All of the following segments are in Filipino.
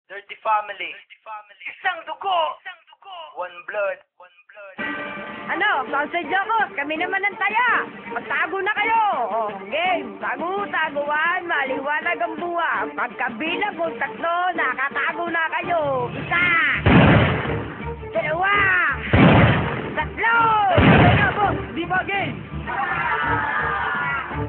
Dirty family. Isang dugo. One blood. Ano, sausage ako, kami naman ang taya. Magtago na kayo. Oh, game, taguan, maliwanag ang buwa. Pagkabilang kung 3, nakatago na kayo. 1, 2, 3. Di ba, game?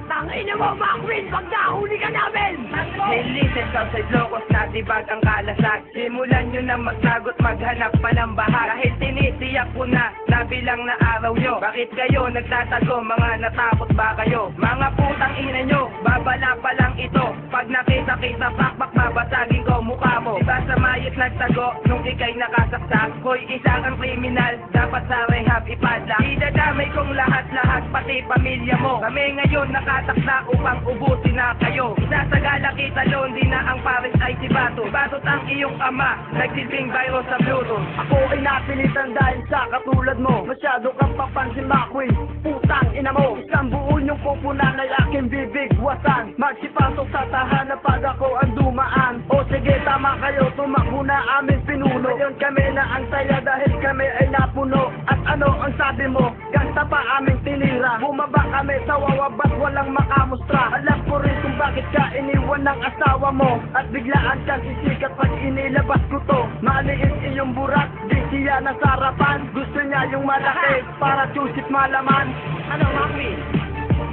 Tangina mo, Macwin, pag nahuli ka namin! Listen, Southside Locos, natibag ang kalasag. Simulan nyo na magsagot, maghanap pa ng bahag. Dahil tinitiyak ko na, nabilang na araw nyo. Bakit kayo nagtatago, mga natakot ba kayo? Mga putang ina nyo, babala pa lang ito. Pag nakita-kita, pakpak, babasagin ko mukha mo. Diba sa mayit nagtago, nung ikay nakasaksak? Hoy, isa kang kriminal, dapat sa rehab ipadlak. Idadamay kong lahat-lahat, pati pamilya mo. Kami ngayon nakatakda upang ubusin na kayo. Isasagala kita loan, di na ang pares ay si Bato. Batot ang iyong ama, nagsilbing virus sa Bluetooth. Ako ay napilitan dahil sa katulad mo. Masyado kang papansin, Macwin, putang ina mo. Isang buo niyong pupunan ay aking bibigwasan. Magsipasok sa tahanan pag ako ang dumaan. O sige, tama kayo, tumakbo na aming pinuno. Ngayon kami na ang saya dahil kami ay napuno. At ano ang sabi mo? Gasta pa aming tinira. Bumaba kami sa wawabat, walang makamustra. Alam ko rin kung bakit ka iniwan ng asawa mo. At biglaan kang sisikat pag inilabas ko to. Maliit iyong burak, di siya nasarapan. Gusto niya yung malaki para chusit malaman. Ano, Macwin?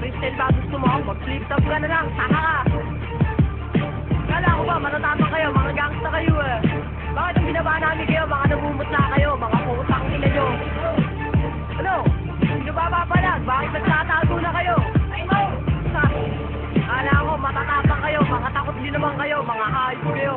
Christian ba gusto mo? Mag-flip top ka na lang, taka ka! Kala ko ba, matatapang kayo, mga gangsta kayo eh. Bakit ang binaba namin kayo, mga nabumot na kayo, mga putang ina nyo? Ano? Sino ba papalag? Bakit nagtatago na kayo? Ay mo! Kala ko, matatapang kayo, mga takot din naman kayo, mga hayop kayo.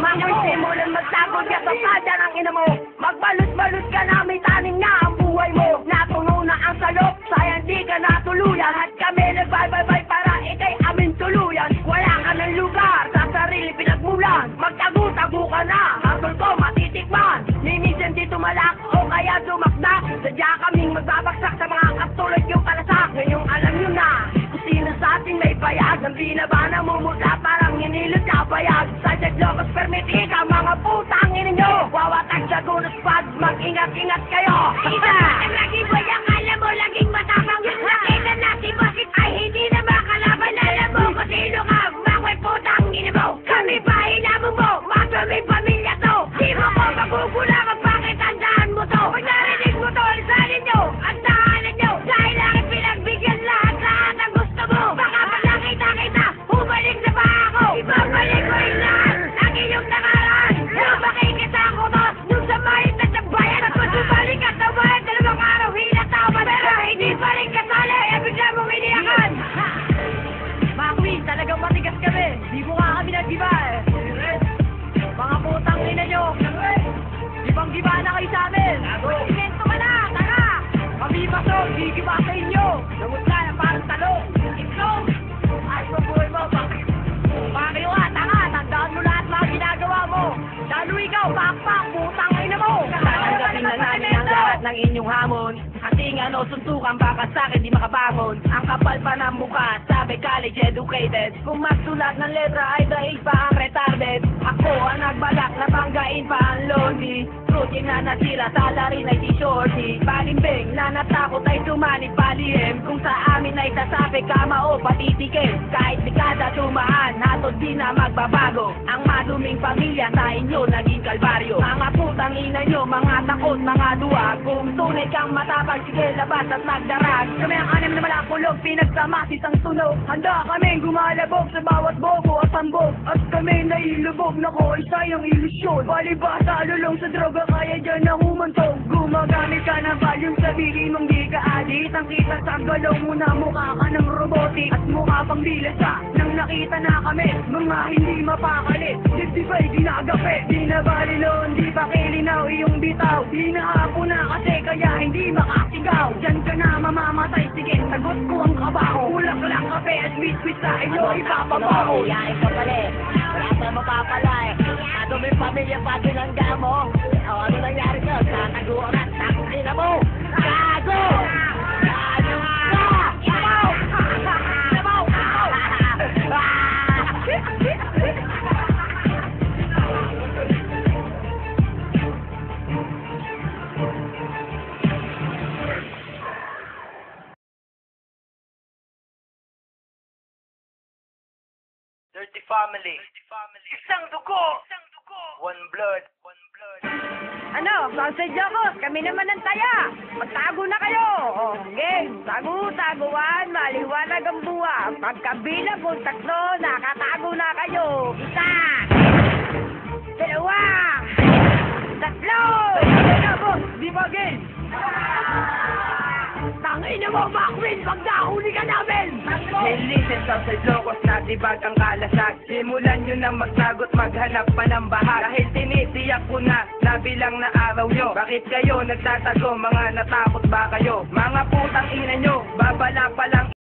Macwin, simulan magtago ka sa pada ng ina mo. Magbalot-balot ka na, may taning na ang buhay mo. Natuno na ang salop, sayang di ka natuluyan. At kami nagbay-bye-bye para ikay amin tuluyan. Wala ka ng lugar, sa sarili pinagmulan. Magtago-tago ka na, hatol ko matitikman. Minsan dito malak o kaya dumakdak. Sadya kaming magbabaksak sa mga katulad yung kalasak. Ngayong alam nyo na, kung sino sa ating may payag. Ang binaba na mumula parang hinilot na bayag. Sadya Locos permit ika, mga putang ina nyo. Wawatag sa gunos pag mag-ingat-ingat kayo. Isa! Ang laging boy, akala mo laging matapang. Nakita natin bakit ay hindi na makalaban. Alam mo kung sino ka, mga putang ina mo. Kami pa hinamon mo, magpaming pamilya to. Di mo ko magugulangan, bakit tandaan mo to? Pag narinig mo to, alisanin nyo, ang tahanan nyo. Dahil aking pinagbigyan lahat ang gusto mo. Baka pag nakita-kita, bumalik na pa ako. Ibabalik ko yung lahat ng iyong nakaraan. Lumaki kita ako to, nung sa mayit at sa bayan. At magbalik at tawayan, 2 araw hinatawa. Pero hindi pa rin kasali, bigla mong iniyakan. Macwin, talagang matigas kami. Di mo nga kami nag-iba eh. Mga putang ina nyo. Gibang-giba na kayo sa amin. Invento ka na, tara. Kami pasok, gigiba sa inyo. Nagot ka na parang talo. Itlog. Ayos mo buhay mo. Baka kayo ka, tanga. Tandaan mo lahat mga ginagawa mo. Lalo ikaw, pakpak, putang ina mo. Tatanggapin na namin ang lahat ng inyong hamon. Kasi nga no, suntukan baka sa'kin di makabangon. Ang kapal pa ng mukha, sabi college educated. Kung magsulat ng letra ay dahil pa ang retarded. Ako ang nagbalak na banggain pa ang lonely. Protein na natira, salary na di shorty. Balimbing na natakot ay sumanib palihim. Kung sa amin ay sasabi kama o patitikin. Kahit dekada tumaan, hatod di na magbabago. Ang maduming pamilya sa inyo naging kalbaryo. Mga putang ina nyo, mga takot, mga duwag. Kung tunay kang matapag, sige labas at magdarag. Kami ang 6 na malakulog, pinagsama isang tunog. Handa kaming gumalabog sa bawat bobo at sambog. At kami nailubog na ko ay sayang ilusyon. Palibasa, lulong sa droga, kaya dyan na humantog. Gumagamit ka ng volume, sabihin mong di ka adit. Ang kita sa galaw mo na mukha ka ng robotic. At mukha pang bilasa, nang nakita na kami, mga hindi mapakalit. 55 ginagapi, di na balilon, di pa kilinaw iyong bitaw. Di na hapo na kasi kaya hindi makasigaw. Diyan ka na mamamatay, sige, sagot ko ang kabaho. Ulak lang kape at sweet sa ilo, ipapabaho. Yain ka pala eh. Wala pa mapapala eh. Maduming pamilya pa binangga mo. O ano nangyari ka? Tataguan at taksin na mo. Gago! Gago ka! Yabaw! Yabaw! Yabaw! Multi-family. Isang dugo. One blood. Ano, sausage ako, kami naman ang taya. Magtago na kayo. O, game, taguan, maliwanag ang buwa. Pagkabilang kung tatlo, nakatago na kayo. Isa, dalawa, tatlo. Kaya boss, di ba game? Tangina mo, Macwin, pag nahuli ka namin! Listen sa locos na tibag ang kalasag. Simulan nyo na magsagot, maghanap pa ng bahag. Dahil tinitiyak ko na nabilang na araw nyo. Bakit kayo nagtatago, mga natakot ba kayo? Mga putang ina nyo, babala pa lang